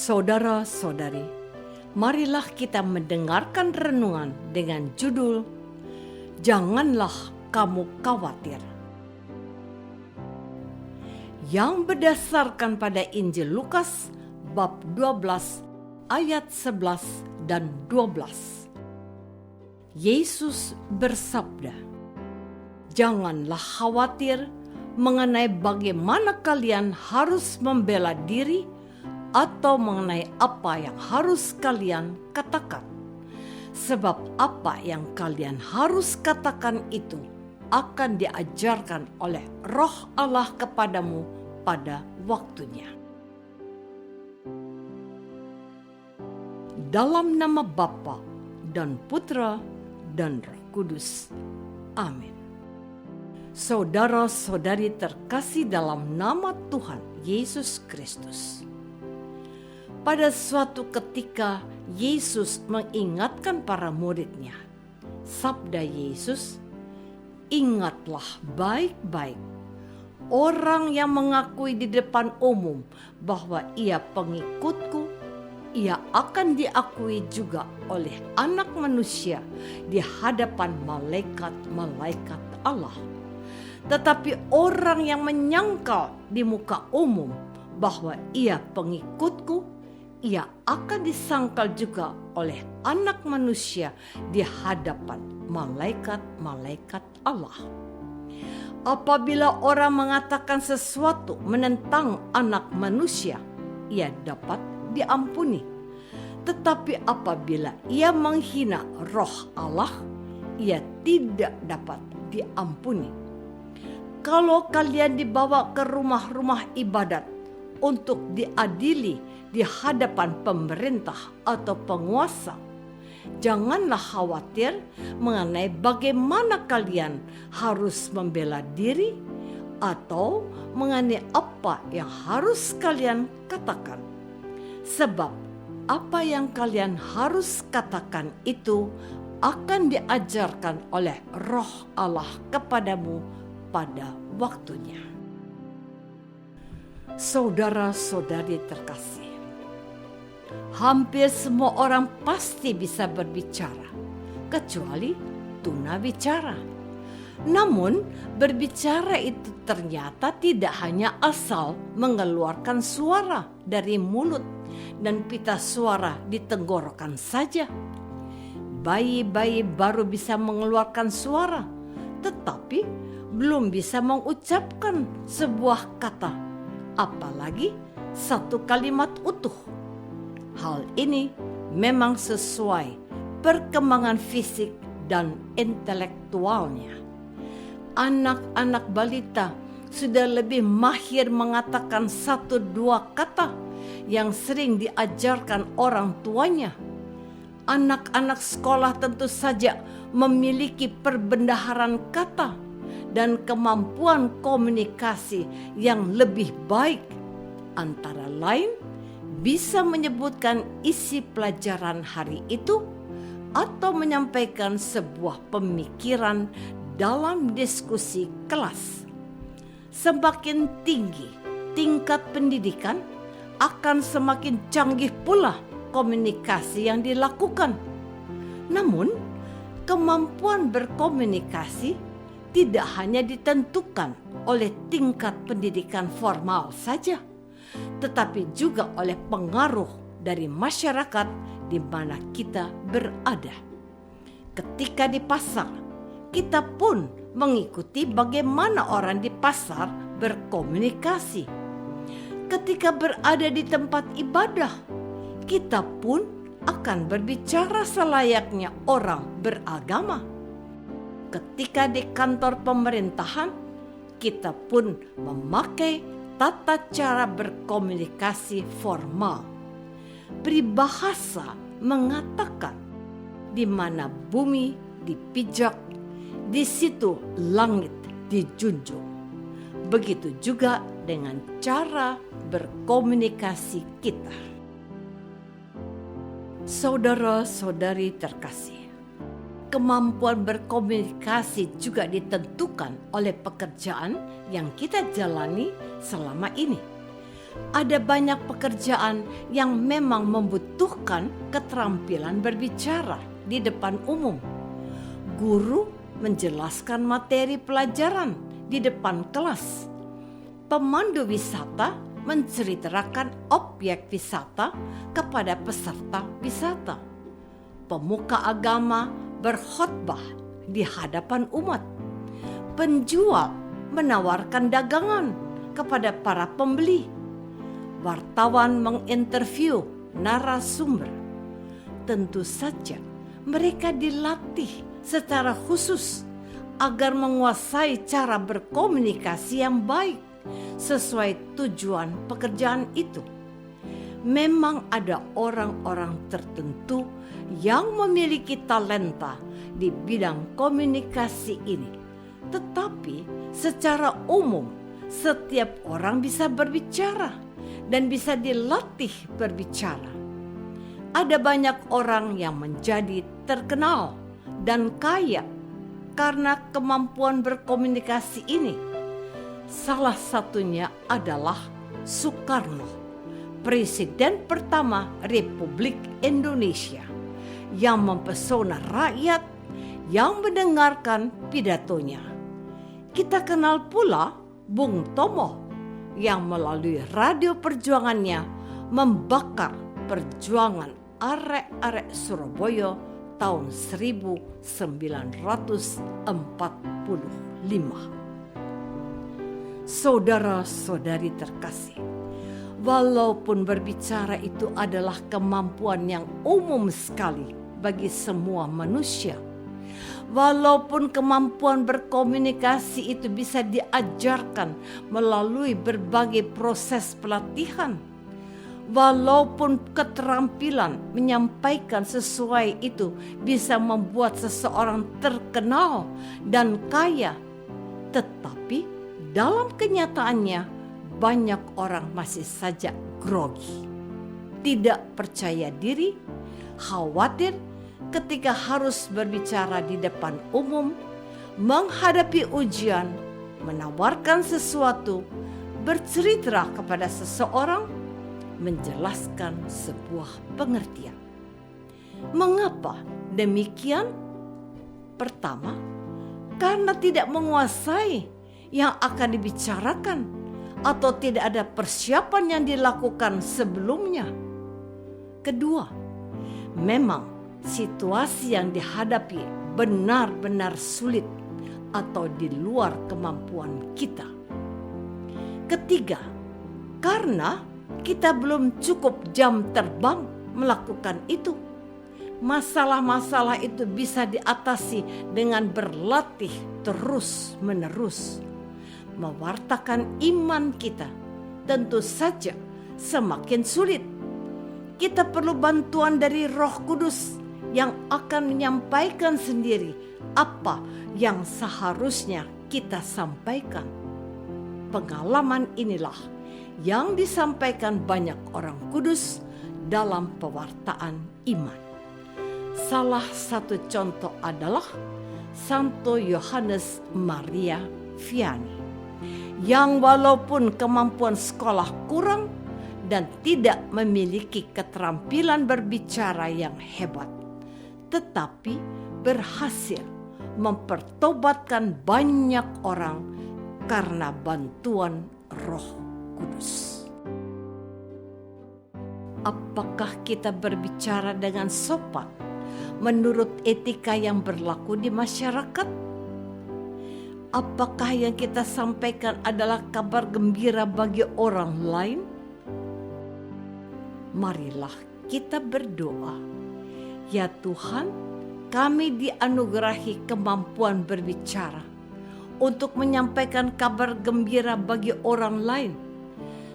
Saudara-saudari, marilah kita mendengarkan renungan dengan judul Janganlah Kamu Khawatir, yang berdasarkan pada Injil Lukas bab 12 ayat 11 dan 12. Yesus bersabda, "Janganlah khawatir mengenai bagaimana kalian harus membela diri atau mengenai apa yang harus kalian katakan. Sebab apa yang kalian harus katakan itu akan diajarkan oleh Roh Allah kepadamu pada waktunya." Dalam nama Bapa dan Putra dan Roh Kudus. Amin. Saudara-saudari terkasih dalam nama Tuhan Yesus Kristus. Pada suatu ketika Yesus mengingatkan para muridnya. Sabda Yesus, "Ingatlah baik-baik orang yang mengakui di depan umum bahwa ia pengikutku, ia akan diakui juga oleh Anak Manusia di hadapan malaikat-malaikat Allah. Tetapi orang yang menyangkal di muka umum bahwa ia pengikutku, ia akan disangkal juga oleh Anak Manusia di hadapan malaikat-malaikat Allah. Apabila orang mengatakan sesuatu menentang Anak Manusia, ia dapat diampuni. Tetapi apabila ia menghina Roh Allah, ia tidak dapat diampuni. Kalau kalian dibawa ke rumah-rumah ibadat untuk diadili di hadapan pemerintah atau penguasa, janganlah khawatir mengenai bagaimana kalian harus membela diri atau mengenai apa yang harus kalian katakan. Sebab apa yang kalian harus katakan itu akan diajarkan oleh Roh Allah kepadamu pada waktunya." Saudara-saudari terkasih, hampir semua orang pasti bisa berbicara, kecuali tunawicara. Namun, berbicara itu ternyata tidak hanya asal mengeluarkan suara dari mulut dan pita suara di tenggorokan saja. Bayi-bayi baru bisa mengeluarkan suara, tetapi belum bisa mengucapkan sebuah kata, apalagi satu kalimat utuh. Hal ini memang sesuai perkembangan fisik dan intelektualnya. Anak-anak balita sudah lebih mahir mengatakan 1-2 kata yang sering diajarkan orang tuanya. Anak-anak sekolah tentu saja memiliki perbendaharaan kata dan kemampuan komunikasi yang lebih baik, antara lain bisa menyebutkan isi pelajaran hari itu atau menyampaikan sebuah pemikiran dalam diskusi kelas. Semakin tinggi tingkat pendidikan, akan semakin canggih pula komunikasi yang dilakukan. Namun, kemampuan berkomunikasi tidak hanya ditentukan oleh tingkat pendidikan formal saja, tetapi juga oleh pengaruh dari masyarakat di mana kita berada. Ketika di pasar, kita pun mengikuti bagaimana orang di pasar berkomunikasi. Ketika berada di tempat ibadah, kita pun akan berbicara selayaknya orang beragama. Ketika di kantor pemerintahan, kita pun memakai tata cara berkomunikasi formal. Peribahasa mengatakan, di mana bumi dipijak, di situ langit dijunjung. Begitu juga dengan cara berkomunikasi kita. Saudara-saudari terkasih, kemampuan berkomunikasi juga ditentukan oleh pekerjaan yang kita jalani selama ini. Ada banyak pekerjaan yang memang membutuhkan keterampilan berbicara di depan umum. Guru menjelaskan materi pelajaran di depan kelas. Pemandu wisata menceritakan objek wisata kepada peserta wisata. Pemuka agama berkhotbah di hadapan umat. Penjual menawarkan dagangan kepada para pembeli. Wartawan menginterview narasumber. Tentu saja mereka dilatih secara khusus agar menguasai cara berkomunikasi yang baik sesuai tujuan pekerjaan itu. Memang ada orang-orang tertentu yang memiliki talenta di bidang komunikasi ini. Tetapi secara umum setiap orang bisa berbicara dan bisa dilatih berbicara. Ada banyak orang yang menjadi terkenal dan kaya karena kemampuan berkomunikasi ini. Salah satunya adalah Soekarno, Presiden pertama Republik Indonesia, yang mempesona rakyat yang mendengarkan pidatonya. Kita kenal pula Bung Tomo yang melalui radio perjuangannya membakar perjuangan arek-arek Surabaya tahun 1945. Saudara-saudari terkasih, walaupun berbicara itu adalah kemampuan yang umum sekali bagi semua manusia, walaupun kemampuan berkomunikasi itu bisa diajarkan melalui berbagai proses pelatihan, walaupun keterampilan menyampaikan sesuai itu bisa membuat seseorang terkenal dan kaya, tetapi dalam kenyataannya banyak orang masih saja grogi, tidak percaya diri, khawatir ketika harus berbicara di depan umum, menghadapi ujian, menawarkan sesuatu, bercerita kepada seseorang, menjelaskan sebuah pengertian. Mengapa demikian? Pertama, karena tidak menguasai yang akan dibicarakan atau tidak ada persiapan yang dilakukan sebelumnya. Kedua, memang situasi yang dihadapi benar-benar sulit atau di luar kemampuan kita. Ketiga, karena kita belum cukup jam terbang melakukan itu. Masalah-masalah itu bisa diatasi dengan berlatih terus-menerus. Mewartakan iman kita tentu saja semakin sulit. Kita perlu bantuan dari Roh Kudus yang akan menyampaikan sendiri apa yang seharusnya kita sampaikan. Pengalaman inilah yang disampaikan banyak orang kudus dalam pewartaan iman. Salah satu contoh adalah Santo Yohanes Maria Vianney, yang walaupun kemampuan sekolah kurang dan tidak memiliki keterampilan berbicara yang hebat, tetapi berhasil mempertobatkan banyak orang karena bantuan Roh Kudus. Apakah kita berbicara dengan sopan menurut etika yang berlaku di masyarakat? Apakah yang kita sampaikan adalah kabar gembira bagi orang lain? Marilah kita berdoa. Ya Tuhan, kami dianugerahi kemampuan berbicara untuk menyampaikan kabar gembira bagi orang lain.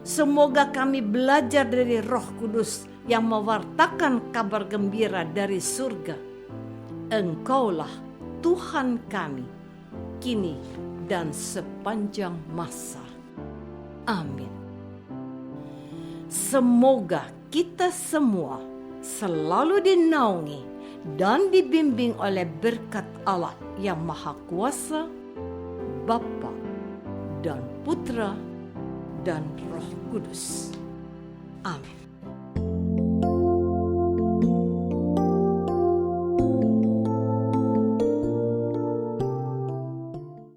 Semoga kami belajar dari Roh Kudus yang mewartakan kabar gembira dari surga. Engkaulah Tuhan kami, kini dan sepanjang masa. Amin. Semoga kita semua selalu dinaungi dan dibimbing oleh berkat Allah yang Maha Kuasa, Bapa dan Putra dan Roh Kudus. Amin.